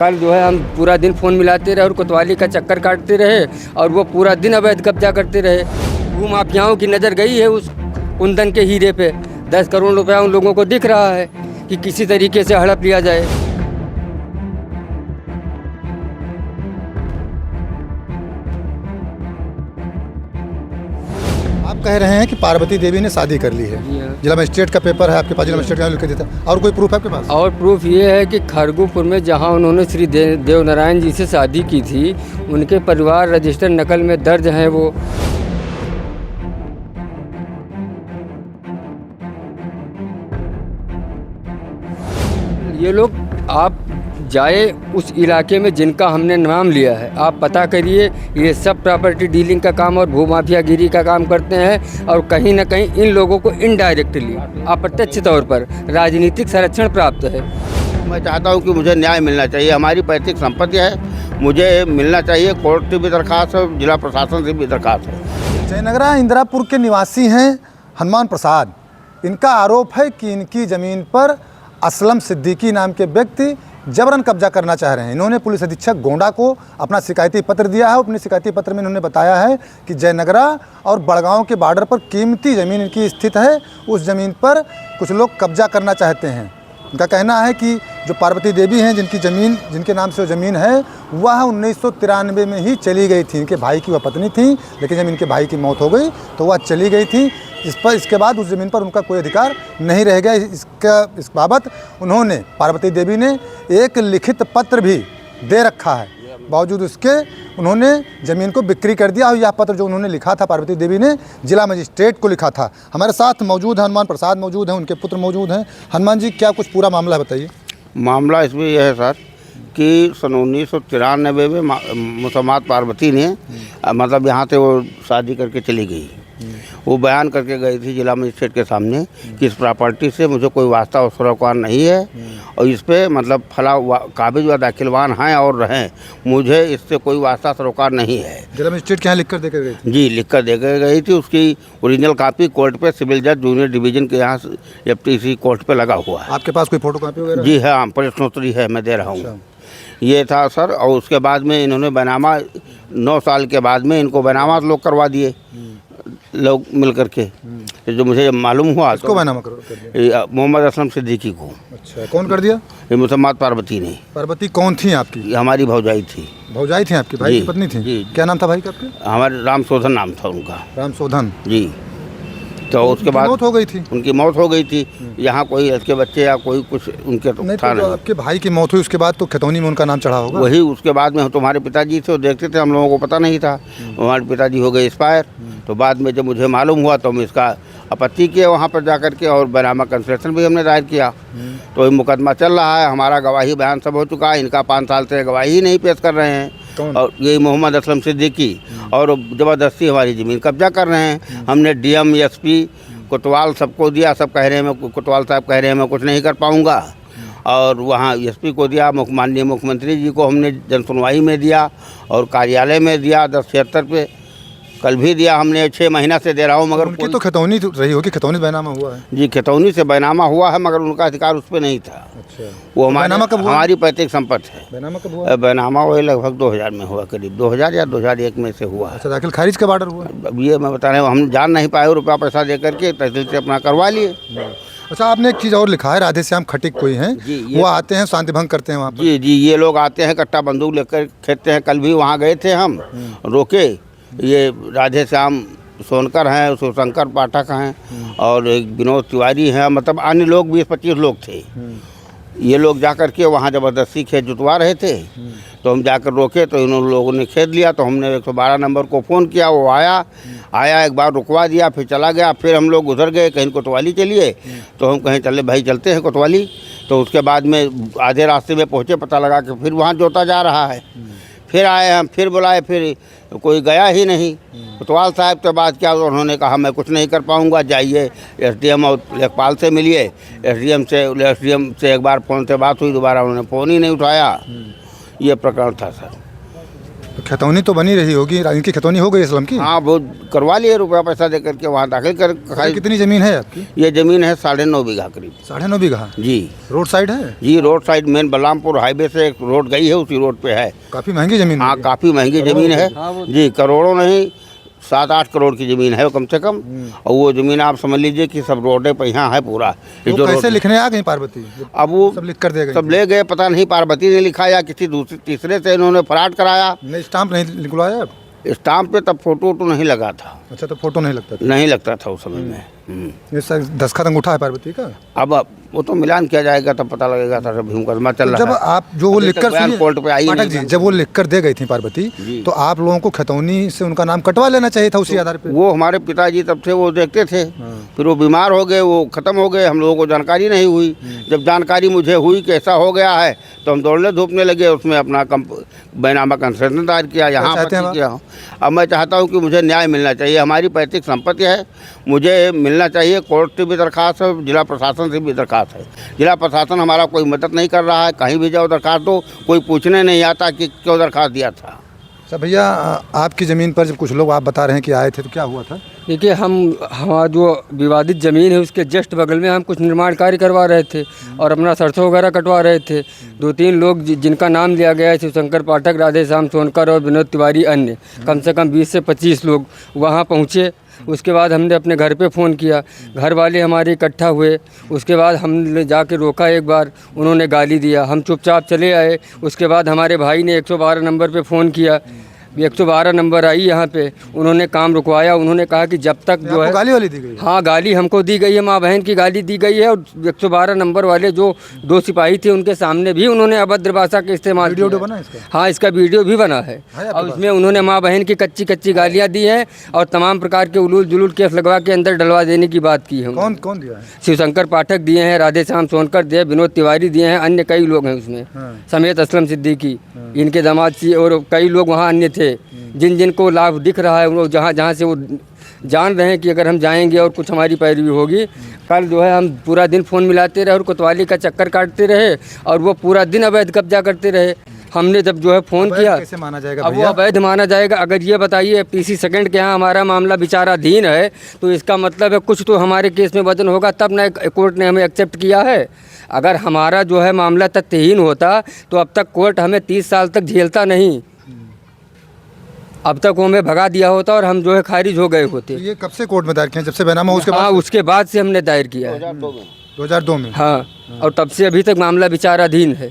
कल जो है हम पूरा दिन फ़ोन मिलाते रहे और कोतवाली का चक्कर काटते रहे और वो पूरा दिन अवैध कब्जा करते रहे। भू माफियाओं की नज़र गई है उस कुंदन के हीरे पे। 10 करोड़ रुपया उन लोगों को दिख रहा है कि किसी तरीके से हड़प लिया जाए। आप कह रहे हैं कि पार्वती देवी ने शादी कर ली है। जिला मजिस्ट्रेट का पेपर है आपके पास, जिला मजिस्ट्रेट का लिख के देता है। और कोई प्रूफ है आपके पास? और प्रूफ ये है कि खरगुपुर में जहां उन्होंने श्री देवनारायण जी से शादी की थी, उनके परिवार रजिस्टर नकल में दर्ज हैं वो। ये लोग आप जाए उस इलाके में जिनका हमने नाम लिया है, आप पता करिए, ये सब प्रॉपर्टी डीलिंग का काम और भूमाफियागिरी का काम करते हैं और कहीं ना कहीं इन लोगों को इनडायरेक्टली अप्रत्यक्ष तौर पर राजनीतिक संरक्षण प्राप्त है। मैं चाहता हूं कि मुझे न्याय मिलना चाहिए। हमारी पैतृक संपत्ति है, मुझे मिलना चाहिए। कोर्ट से भी दरख्वास्त है, जिला प्रशासन से भी दरख्वास्त है। जयनगरा इंदिरापुर के निवासी हैं हनुमान प्रसाद। इनका आरोप है कि इनकी ज़मीन पर असलम सिद्दीकी नाम के व्यक्ति जबरन कब्जा करना चाह रहे हैं। इन्होंने पुलिस अधीक्षक गोंडा को अपना शिकायती पत्र दिया है। अपने शिकायती पत्र में इन्होंने बताया है कि जयनगरा और बड़गांव के बॉर्डर पर कीमती ज़मीन इनकी स्थित है। उस ज़मीन पर कुछ लोग कब्जा करना चाहते हैं। इनका कहना है कि जो पार्वती देवी हैं, जिनकी ज़मीन, जिनके नाम से वो ज़मीन है, वह 1993 में ही चली गई थी। इनके भाई की वह पत्नी थी, लेकिन जब इनके भाई की मौत हो गई तो वह चली गई थी। इसके बाद उस ज़मीन पर उनका कोई अधिकार नहीं रह गया। इस बाबत उन्होंने, पार्वती देवी ने एक लिखित पत्र भी दे रखा है। बावजूद उसके उन्होंने ज़मीन को बिक्री कर दिया। और यह पत्र जो उन्होंने लिखा था, पार्वती देवी ने जिला मजिस्ट्रेट को लिखा था। हमारे साथ मौजूद है हनुमान प्रसाद, मौजूद हैं, उनके पुत्र मौजूद हैं। हनुमान जी, क्या कुछ पूरा मामला है, बताइए। मामला इसमें यह है सर कि सन 1993 में मुसम्मात पार्वती ने मतलब यहाँ से वो शादी करके चली गई। वो बयान करके गई थी जिला मजिस्ट्रेट के सामने कि इस प्रॉपर्टी से मुझे कोई वास्ता और सरोकार नहीं है और इस पर मतलब फला काबिज व दाखिलवान हैं और रहें, मुझे इससे कोई वास्ता सरोकार नहीं है। जिला मजिस्ट्रेट के यहाँ लिख कर देकर गई थी? जी, लिख कर देकर गई थी। उसकी ओरिजिनल कापी कोर्ट पे सिविल जज जूनियर डिवीज़न के यहाँ FTC कोर्ट पे लगा हुआ है। आपके पास कोई फोटो कापी वगैरह? जी हाँ, प्रश्नोत्तरी है, मैं दे रहा हूँ। ये था सर। और उसके बाद में इन्होंने बैनामा 9 साल के बाद में इनको बैनामा लोग करवा दिए, लोग मिल करके। जो मुझे मालूम हुआ, इसको बैनामा कर दिया मोहम्मद असलम सिद्दीकी को। अच्छा, कौन कर दिया? ये मुसम्मात पार्वती ने। पार्वती कौन थी आपकी? हमारी भौजाई थी। भौजाई थी आपकी? भाई की पत्नी थी? जी। क्या नाम था भाई का आपके? हमारे रामशोधन नाम था उनका। रामशोधन जी। तो उसके बाद मौत हो गई थी? उनकी मौत हो गई थी। यहाँ कोई इसके बच्चे या कोई कुछ उनके तो नहीं, था तो नहीं। आपके भाई की मौत हुई उसके बाद तो खतौनी में उनका नाम चढ़ा होगा। वही उसके बाद में तुम्हारे पिताजी थे, वो देखते थे, हम लोगों को पता नहीं था। हमारे पिताजी हो गए एक्सपायर। तो बाद में जब मुझे मालूम हुआ तो हम इसका आपत्ति किए वहाँ पर जा कर के, और बैनामा कंसलेशन भी हमने दायर किया। तो ये मुकदमा चल रहा है। हमारा गवाही बयान सब हो चुका है। इनका 5 साल से गवाही नहीं पेश कर रहे हैं। और ये मोहम्मद असलम सिद्दीकी और ज़बरदस्ती हमारी ज़मीन कब्जा कर रहे हैं। हमने DM SP कोतवाल सबको दिया। सब कह रहे हैं, मैं कोतवाल साहब कह रहे हैं मैं कुछ नहीं कर पाऊँगा। और वहाँ SP को दिया, माननीय मुख्यमंत्री जी को हमने जनसुनवाई में दिया और कार्यालय में दिया 1076 पे। कल भी दिया हमने, 6 महीना से दे रहा हूँ, मगर उनकी तो खतौनी रही होगी। खतौनी बैनामा हुआ है? जी, खतौनी से बैनामा हुआ है, मगर उनका अधिकार उस पर नहीं था। अच्छा, वो हमारी पैतृक संपत्ति है। बैनामा कब हुआ? बैनामा वही लगभग 2000 में हुआ, करीब 2000 या 2001 में से हुआ। अच्छा, दाखिल खारिज का बॉर्डर हुआ? अब ये मैं बता रहा हूँ, हम जान नहीं पाए, रुपया पैसा दे करके तहसील से अपना करवा लिए। अच्छा, आपने एक चीज़ और लिखा है, राधे श्याम खटिक कोई हैं, वो आते हैं, शांति भंग करते हैं वहाँ पर? जी, ये लोग आते हैं, कट्टा बंदूक लेकर खेलते हैं। कल भी वहाँ गए थे हम, रोके। ये राधे श्याम सोनकर हैं, शिवशंकर पाठक हैं और एक विनोद तिवारी हैं, मतलब अन्य लोग 20-25 लोग थे। ये लोग जाकर के वहाँ ज़बरदस्ती खेत जुतवा रहे थे। तो हम जाकर रोके तो इन लोगों ने खेत लिया। तो हमने 112 नंबर को फ़ोन किया, वो आया, एक बार रुकवा दिया, फिर चला गया। फिर हम लोग उधर गए, कहीं कोतवाली चलिए, तो हम कहें चले भाई चलते हैं कोतवाली। तो उसके बाद में आधे रास्ते में पहुँचे, पता लगा कि फिर वहाँ जोता जा रहा है। फिर आए हम, फिर बुलाए, फिर कोई गया ही नहीं। कोतवाल साहब के बाद क्या, उन्होंने कहा मैं कुछ नहीं कर पाऊँगा, जाइए SDM और लेखपाल से मिलिए। SDM से एक बार फ़ोन से बात हुई, दोबारा उन्होंने फ़ोन ही नहीं उठाया। ये प्रकरण था सर। तो खतौनी तो बनी रही होगी, इनकी खतौनी हो गई असलम की? हाँ वो करवा लिए, रुपया पैसा दे करके वहाँ दाखिल कर ये कितनी ज़मीन है आपकी? ये ज़मीन है 9.5 बीघा करीब। 9.5 बीघा? जी रोड साइड है? जी, road side main Balrampur highway से एक रोड गई है, उसी रोड पे है। काफ़ी महंगी ज़मीन हाँ है। काफ़ी महंगी ज़मीन है जी, करोड़ों नहीं 7-8 करोड़ की ज़मीन है वो कम से कम। और वो ज़मीन आप समझ लीजिए कि सब रोडे पे यहाँ है पूरा। ये तो जो कैसे रोड- लिखने आ गई पार्वती? अब वो सब लिख कर दे गई? सब ले गए, पता नहीं पार्वती ने लिखा या किसी दूसरे तीसरे से इन्होंने फराड कराया। नहीं, स्टाम्प नहीं निकलवाया? स्टाम्प पे तब फोटो वोटो नहीं लगा था, अच्छा, तो फोटो नहीं लगता था? नहीं लगता था उस समय में। ये सर दस्तखत अंगूठा है पार्वती का? अब वो तो मिलान किया जाएगा तब पता लगेगा था, सब मुकदमा चल तो रहा जब है। आप जो वो अभी लिख तक कर बयान कोर्ट पे आई पाठक नहीं जी, बयान। जब वो लिख कर दे गई थी पार्वती, जी। तो आप लोगों को खतौनी से उनका नाम कटवा लेना चाहिए था उसी आधार पे। वो हमारे पिताजी तब से वो देखते थे, फिर वो बीमार हो गए, वो ख़त्म हो गए, हम लोगों को जानकारी नहीं हुई। जब जानकारी मुझे हुई कि ऐसा हो गया है तो हम दौड़ने धूपने लगे, उसमें अपना बैनामा कंसेशन दायर किया, यहाँ चाहते हैं पर किया। अब मैं चाहता हूँ कि मुझे न्याय मिलना चाहिए, हमारी पैतृक संपत्ति है, मुझे मिलना चाहिए। कोर्ट से भी दरख्वास्त है, जिला प्रशासन से भी दरख्वास्त है। जिला प्रशासन हमारा कोई मदद नहीं कर रहा है, कहीं भी जाओ दरख्वास्त दो, कोई पूछने नहीं आता कि क्यों दरख्वास्त दिया था। अच्छा भैया, आपकी ज़मीन पर जब कुछ लोग आप बता रहे हैं कि आए थे, तो क्या हुआ था? देखिए, हमारा जो विवादित ज़मीन है उसके जस्ट बगल में हम कुछ निर्माण कार्य करवा रहे थे और अपना सरसों वगैरह कटवा रहे थे। 2-3 लोग जिनका नाम लिया गया है, शिवशंकर पाठक, राधेश्याम सोनकर और विनोद तिवारी, अन्य कम से कम 20 से 25 लोग वहाँ पहुँचे। उसके बाद हमने अपने घर पे फ़ोन किया, घर वाले हमारे इकट्ठा हुए। उसके बाद हमने जाके रोका एक बार, उन्होंने गाली दिया, हम चुपचाप चले आए। उसके बाद हमारे भाई ने 112 नंबर पे फ़ोन किया, 112 नंबर आई यहाँ पे, उन्होंने काम रुकवाया। उन्होंने कहा कि जब तक जो है आपको गाली वाली दी गई? हाँ, गाली हमको दी गई है, माँ बहन की गाली दी गई है। और 112 नंबर वाले जो 2 सिपाही थे उनके सामने भी उन्होंने अभद्र भाषा का इस्तेमाल वीडियो किया। बना है इसका? हाँ, इसका वीडियो भी बना है आपके और उसमें उन्होंने माँ बहन की कच्ची कच्ची गालियाँ दी हैं और तमाम प्रकार के उलूल जुलूल केस लगवा के अंदर डलवा देने की बात की है। कौन कौन दिया है? शिवशंकर पाठक दिए हैं, राधेश्याम सोनकर दिए, विनोद तिवारी दिए हैं, अन्य कई लोग हैं उसमें, समेत असलम सिद्दीकी, इनके दामाद सी, और कई लोग वहाँ अन्य थे। जिनको लाभ दिख रहा है वो जहाँ जहाँ से वो जान रहे हैं कि अगर हम जाएंगे और कुछ हमारी पैरवी होगी। कल जो है हम पूरा दिन फ़ोन मिलाते रहे और कोतवाली का चक्कर काटते रहे और वो पूरा दिन अवैध कब्जा करते रहे। हमने जब जो है फ़ोन किया, कैसे माना जाएगा अब वो भैया? अवैध माना जाएगा? अगर ये बताइए PC सेकंड के यहाँ हमारा मामला विचाराधीन है तो इसका मतलब है कुछ तो हमारे केस में वजन होगा, तब ना कोर्ट ने हमें एक्सेप्ट किया है। अगर हमारा जो है मामला तथ्यहीन होता तो अब तक कोर्ट हमें 30 साल तक झेलता नहीं, अब तक वो हमें भगा दिया होता और हम जो है खारिज हो गए होते। तो ये कब से कोर्ट में दायर किया? जब से बैनामा उसके हाँ, बाद? उसके बाद से हमने दायर किया है 2002 में? हाँ, और तब से अभी तक मामला विचाराधीन है।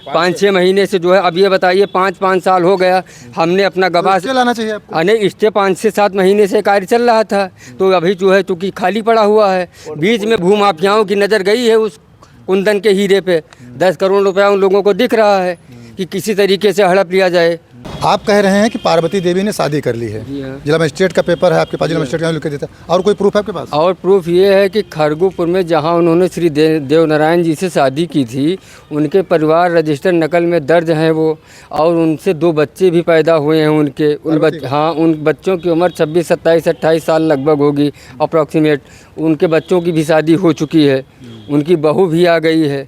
5-6 महीने से जो है, अब ये बताइए 5-5 साल हो गया, हमने अपना गवाह तो लाना चाहिए आपको। अने इससे 5 से 7 महीने से कार्य चल रहा था, तो अभी जो है चूँकि खाली पड़ा हुआ है। बीच में भूमाफियाओं की नज़र गई है उस कुंदन के हीरे पे, 10 करोड़ रुपया उन लोगों को दिख रहा है कि किसी तरीके से हड़प लिया जाए। आप कह रहे हैं कि पार्वती देवी ने शादी कर ली है, जी हाँ। जिला मजिस्ट्रेट का पेपर है आपके पास, जिला मजिस्ट्रेट का लिख के देता है, और कोई प्रूफ है आपके पास? और प्रूफ ये है कि खरगोपुर में जहां उन्होंने श्री देवनारायण जी से शादी की थी, उनके परिवार रजिस्टर नकल में दर्ज हैं वो, और उनसे 2 बच्चे भी पैदा हुए हैं उनके। हाँ, उन बच्चों की उम्र 26, 27, 28 साल लगभग होगी अप्रॉक्सीमेट। उनके बच्चों की भी शादी हो चुकी है, उनकी बहू भी आ गई है।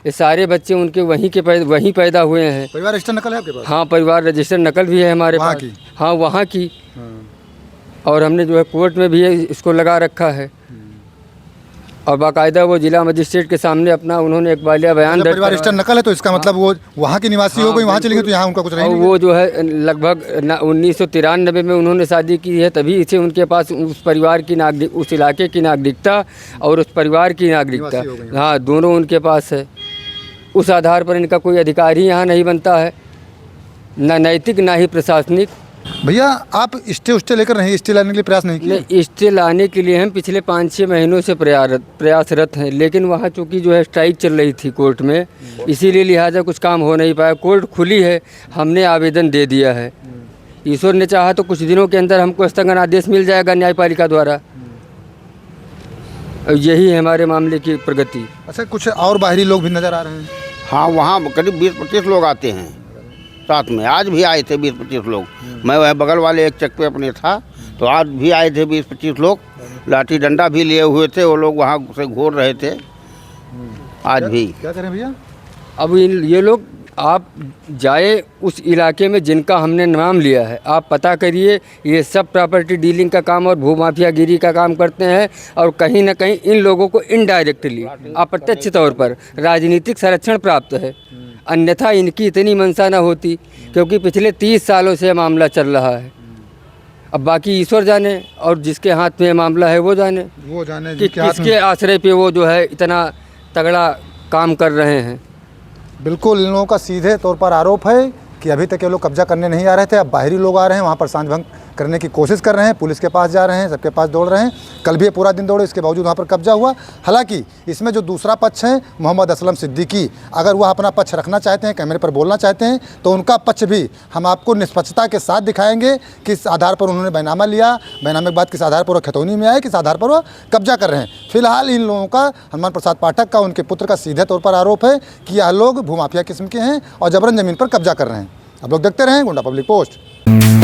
ये सारे बच्चे उनके वहीं पैदा हुए हैं। परिवार रजिस्टर नकल है आपके पास? हाँ, परिवार रजिस्टर नकल भी है हमारे वहाँ पास। की? हाँ, वहाँ की। और हमने जो है कोर्ट में भी इसको लगा रखा है और बाकायदा वो जिला मजिस्ट्रेट के सामने अपना उन्होंने एक बालिया बयान जब दर्ज परिवार रजिस्टर नकल है तो इसका मतलब वो वहाँ की निवासी हो गई, वहाँ चलेंगे तो यहाँ उनका कुछ और रहेगा। वो जो है लगभग 1993 में उन्होंने शादी की है, तभी इसे उनके पास उस परिवार की नागरिक, उस इलाके की नागरिकता और उस परिवार की नागरिकता, निवासी हो गई। हाँ, दोनों उनके पास है। उस आधार पर इनका कोई अधिकार ही यहाँ नहीं बनता है, ना नैतिक ना ही प्रशासनिक। भैया, आप स्टे उस्टे लेकर नहीं, स्टे लाने के लिए प्रयास नहीं किए? स्टे लाने के लिए हम पिछले 5-6 महीनों से प्रयासरत हैं, लेकिन वहाँ चूँकि जो है स्ट्राइक चल रही थी कोर्ट में, इसीलिए लिहाजा कुछ काम हो नहीं पाया। कोर्ट खुली है, हमने आवेदन दे दिया है। ईश्वर ने चाहा तो कुछ दिनों के अंदर हमको स्थगन आदेश मिल जाएगा न्यायपालिका द्वारा। यही है हमारे मामले की प्रगति। अच्छा, कुछ और बाहरी लोग भी नज़र आ रहे हैं? हाँ, वहाँ करीब 20-25 लोग आते हैं साथ में। आज भी आए थे 20-25 लोग। मैं वह बगल वाले एक चक पे अपने था, तो आज भी आए थे 20-25 लोग, लाठी डंडा भी लिए हुए थे। वो लोग वहाँ से घूर रहे थे आज भी। क्या करें भैया? अब ये लोग आप जाए उस इलाके में जिनका हमने नाम लिया है, आप पता करिए, ये सब प्रॉपर्टी डीलिंग का काम और भूमाफियागिरी का काम करते हैं और कहीं ना कहीं इन लोगों को इनडायरेक्टली अप्रत्यक्ष तौर पर राजनीतिक संरक्षण प्राप्त है। अन्यथा इनकी इतनी मंशा न होती, क्योंकि पिछले 30 सालों से मामला चल रहा है। अब बाकी ईश्वर जाने और जिसके हाथ में मामला है वो जाने कि जिनके हाथ किसके आश्रय पे वो जो है इतना तगड़ा काम कर रहे हैं। बिल्कुल इन लोगों का सीधे तौर पर आरोप है कि अभी तक ये लोग कब्जा करने नहीं आ रहे थे, अब बाहरी लोग आ रहे हैं, वहाँ पर शांति भंग करने की कोशिश कर रहे हैं, पुलिस के पास जा रहे हैं, सबके पास दौड़ रहे हैं। कल भी ये पूरा दिन दौड़े, इसके बावजूद वहाँ पर कब्जा हुआ। हालांकि इसमें जो दूसरा पक्ष है मोहम्मद असलम सिद्दीकी, अगर वह अपना पक्ष रखना चाहते हैं, कैमरे पर बोलना चाहते हैं, तो उनका पक्ष भी हम आपको निष्पक्षता के साथ दिखाएंगे। किस आधार पर उन्होंने बैनामा लिया, बैनामे के बाद किस आधार पर वो खतौनी में आए, किस आधार पर वो कब्जा कर रहे हैं। फिलहाल इन लोगों का, हनुमान प्रसाद पाठक का, उनके पुत्र का सीधे तौर पर आरोप है कि यह लोग भूमाफिया किस्म के हैं और जबरन ज़मीन पर कब्जा कर रहे हैं। आप लोग देखते रहें गोंडा पब्लिक पोस्ट।